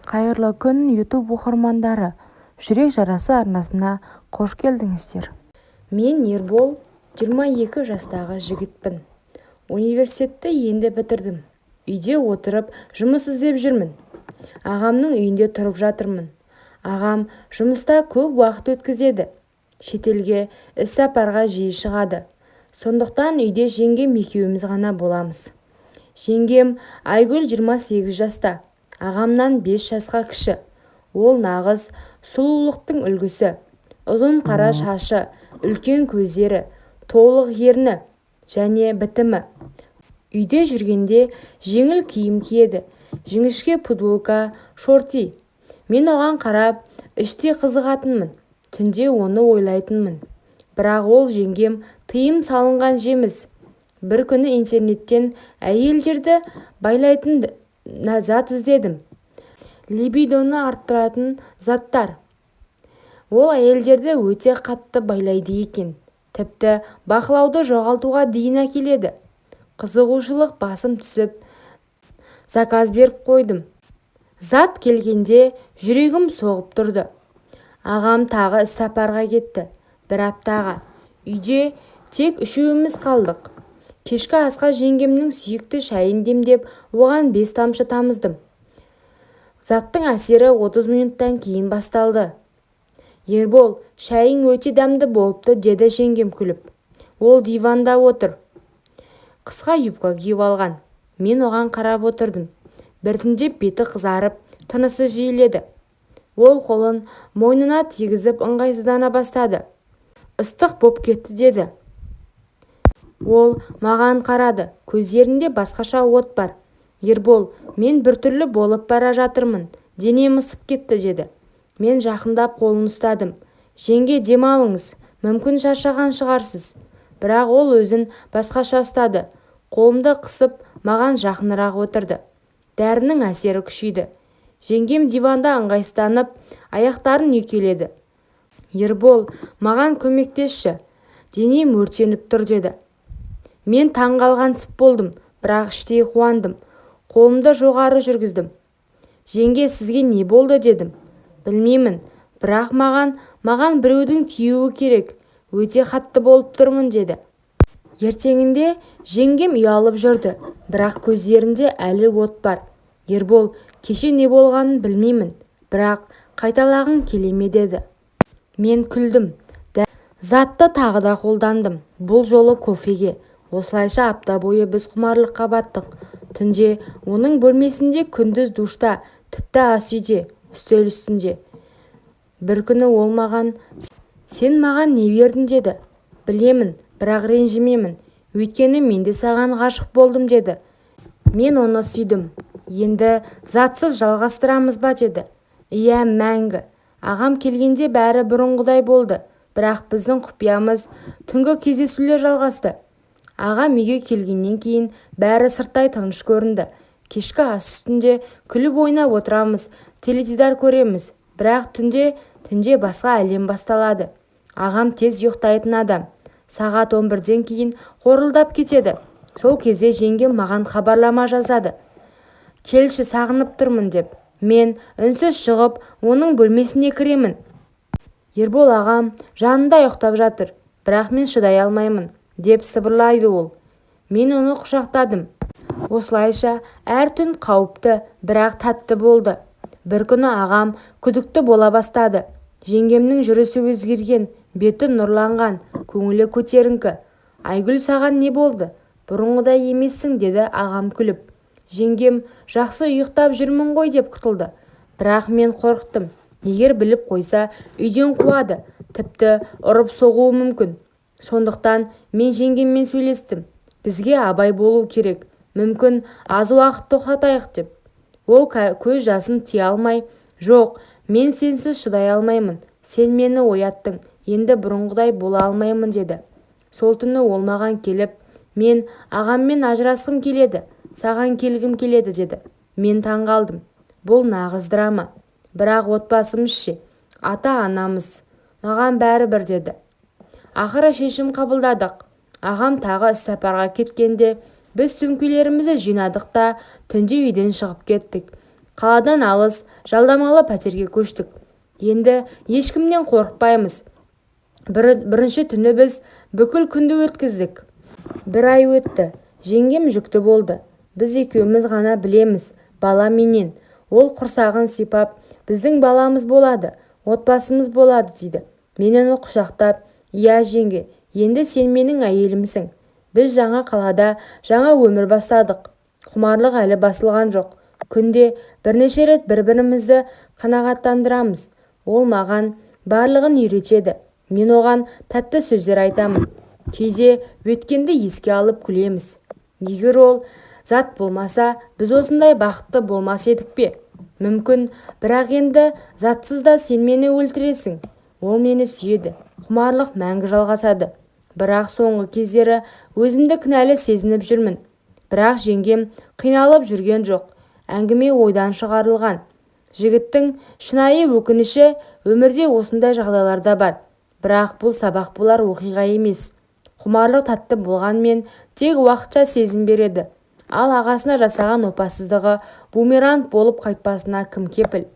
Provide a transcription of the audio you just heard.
Қайырлы күн YouTube оқырмандары, жүрек жарасы арнасына қош келдіңіздер. Мен Ербол, 22 жастағы жігітпін. Университетті енді бітірдім. Үйде отырып жұмыс іздеп жүрмін. Ағамның үйінде тұрып жатырмын. Ағам жұмыста көп уақыт өткізеді. Шетелге іс-сапарға жиі шығады. Сондықтан үйде жеңгем екеуміз ғана боламыз. Жеңгем Айгүл 28 жаста. Ағамнан 5 жасқа кіші. Ол нағыз сұлулықтың үлгісі. Ұзын қара шашы, үлкен көздері, толық ерні және бітімі. Үйде жүргенде жеңіл киім киеді, жіңішке футболка, шорти. Мен оған қарап, іште қызығатынмын, түнде оны ойлайтынмын. Бірақ ол жеңгем тыйым салынған жеміс. Бір күні интернеттен әйелдерді байлайтын зат іздедім. Либидоны арттыратын заттар. Ол әйелдерді өте қатты байлайды екен. Тіпті бақылауды жоғалтуға дейін әкеледі. Қызығушылық басым түсіп, заказ беріп қойдым. Зат келгенде жүрегім соғып тұрды. Ағам тағы іс-сапарға кетті. Бір аптаға. Үйде тек үшеуміз қалдық. Кешкі асқа жеңгемнің сүйікті шайын демдеп, оған 5 тамшы тамыздым. Заттың әсері 30 минуттан кейін басталды. Ербол, шайың өте дәмді болыпты, деді жеңгем күліп. Ол диванда отыр. Қысқа юбка киіп алған. Мен оған қарап отырдым. Біртіндеп беті қызарып, тынысы жиіледі. Ол қолын мойнына тигізіп ыңғайсыздана бастады. Ыстық боп кетті, деді. Ол маған қарады. Көздерінде басқаша от бар. Ербол, мен біртүрлі болып бара жатырмын. Денем ысып кетті, деді. Мен жақындап қолын ұстадым. Жеңге, демалыңыз. Мүмкін шаршаған шығарсыз. Бірақ ол өзін басқаша ұстады. Қолымды қысып, маған жақынырақ отырды. Дәрінің әсері күшейді. Жеңгем диванда ыңғайсызданып, аяқтарын үйкеледі. Ербол, маған көмектесші. Денем өртеніп тұр, деді. Мен таңғалғансып болдым, бірақ іштей қуандым. Қолымды жоғары жүргіздім. Жеңге, сізге не болды, дедім. Білмеймін, бірақ маған біреудің тиюі керек. Өте қатты болып тұрмын, деді. Ертеңінде жеңгем ұялып жүрді, бірақ көздерінде әлі от бар. Ербол, кеше не болғанын білмеймін, бірақ қайталағың келе ме, деді. Мен күлдім. Затты тағы да қолдандым. Бұл жолы кофеге. Осылайша апта бойы біз құмарлыққа баттық. Түнде оның бөлмесінде, күндіз душта, тіпті ас үйде, үстел үстінде. Бір күні ол маған, сен маған не бердің, деді. Білемін, бірақ ренжімемін. Өйткені мен де саған ғашық болдым, деді. Мен оны сүйдім. Енді затсыз жалғастырамыз ба, деді. Иә, мәңгі. Ағам келгенде бәрі бұрынғыдай болды. Бірақ біздің құпиямыз түнгі кездесулер жалғасты. Ағам үйге келгеннен кейін бәрі сырттай тыныш көрінді. Кешкі ас үстінде күліп ойнап отырамыз, теледидар көреміз. Бірақ түнде басқа әлем басталады. Ағам тез ұйықтайтын адам. Сағат 11-ден кейін қорылдап кетеді. Сол кезде жеңгем маған хабарлама жазады. Келші, сағынып тұрмын, деп. Мен үнсіз шығып, оның бөлмесіне кіремін. Ербол ағам жанында ұйықтап жатыр, бірақ мен шыдай алмаймын, деп сыбырлайды ол. Мен оны құшақтадым. Осылайша әр түн қауіпті, бірақ тәтті болды. Бір күні ағам күдікті бола бастады. Жеңгемнің жүрісі өзгерген, беті нұрланған, көңілі көтеріңкі. Айгүл, саған не болды? Бұрынғыдай емессің, деді ағам күліп. Жеңгем, жақсы ұйықтап жүрмін ғой, деп құтылды. Бірақ мен қорықтым. Егер біліп қойса, үйден қуады, тіпті ұрып соғуы мүмкін. Сондықтан мен жеңгеммен сөйлестім. Бізге абай болу керек. Мүмкін аз уақыт тоқтатайық, деп. Ол көз жасын тия алмай, жоқ, мен сенсіз шыдай алмаймын. Сен мені ояттың. Енді бұрынғыдай бола алмаймын, деді. Сол түні ол маған келіп, мен ағаммен ажырасқым келеді, саған келгім келеді, деді. Мен таңғалдым. Бұл нағыз драма. Бірақ отбасымыз ше, ата-анамыз, маған бәрібір, деді. Ақыры шешім қабылдадық. Ағам тағы іс-сапарға кеткенде, біз сөмкелерімізді жинадық та түнде үйден шығып кеттік. Қаладан алыс, жалдамалы пәтерге көштік. Енді ешкімнен қорықпаймыз. Бірінші түні біз бүкіл күнді өткіздік. 1 ай өтті. Жеңгем жүкті болды. Біз екеуміз ғана білеміз, бала менен. Ол құрсағын сипап, біздің баламыз болады, отбасымыз болады дейді. Мен оны құшақтап, иә жеңге, енді сен менің әйелімсің. Біз жаңа қалада жаңа өмір бастадық. Құмарлық әлі басылған жоқ. Күнде бірнеше рет бір-бірімізді қанағаттандырамыз. Ол маған барлығын үйретеді. Мен оған тәтті сөздер айтамын. Кейде өткенді еске алып күлеміз. Егер ол зат болмаса, біз осындай бақытты болмас едік пе? Мүмкін, бірақ енді затсыз да сен мені өлтіресің. Ол мені сүйеді. Құмарлық мәңгі жалғасады. Бірақ соңғы кездері өзімді кінәлі сезініп жүрмін. Бірақ жеңгем қиналып жүрген жоқ. Әңгіме ойдан шығарылған. Жігіттің шынайы өкініші өмірде осындай жағдайларда бар. Бірақ бұл сабақ болар оқиға емес. Құмарлық тәтті болғанмен тек уақытша сезім береді. Ал ағасына жасаған опасыздығы бумеранг болып қайтпасына кім кепіл?